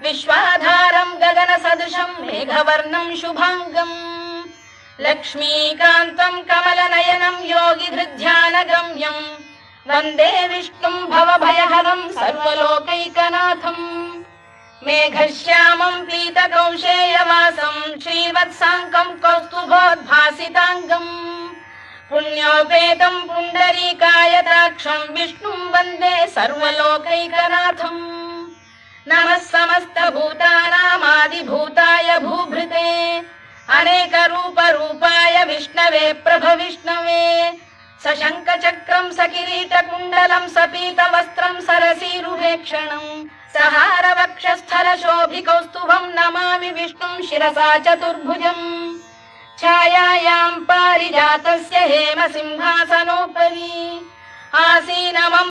विश्वाधारं गगन सदृशं मेघवर्णं शुभांगम् लक्ष्मीकान्तं कमलनयनं योगिधृध्यानगम्यम् वन्दे विष्णुं भवभयहरं सर्वलोकैकनाथम् मेघश्यामं पीतकौशेयवासं श्रीवत्साङ्कं कौस्तुभोद्भासिताङ्गम् पुण्योपेतं पुण्डरीकायताक्षं विष्णुं वन्दे सर्वलोकैकनाथम् नमः समस्तभूतानामादिभूताय भूभृते अनेकरूपरूपाय विष्णवे प्रभविष्णवे सशङ्खचक्रं सकिरीटकुण्डलं सपीतवस्त्रं सरसीरुहेक्षणं सहारवक्षस्थलशोभिकौस्तुभं नमामि विष्णुं शिरसा चतुर्भुजम् छायायां पारिजातस्य हेमसिंहासनोपरि आसीनमं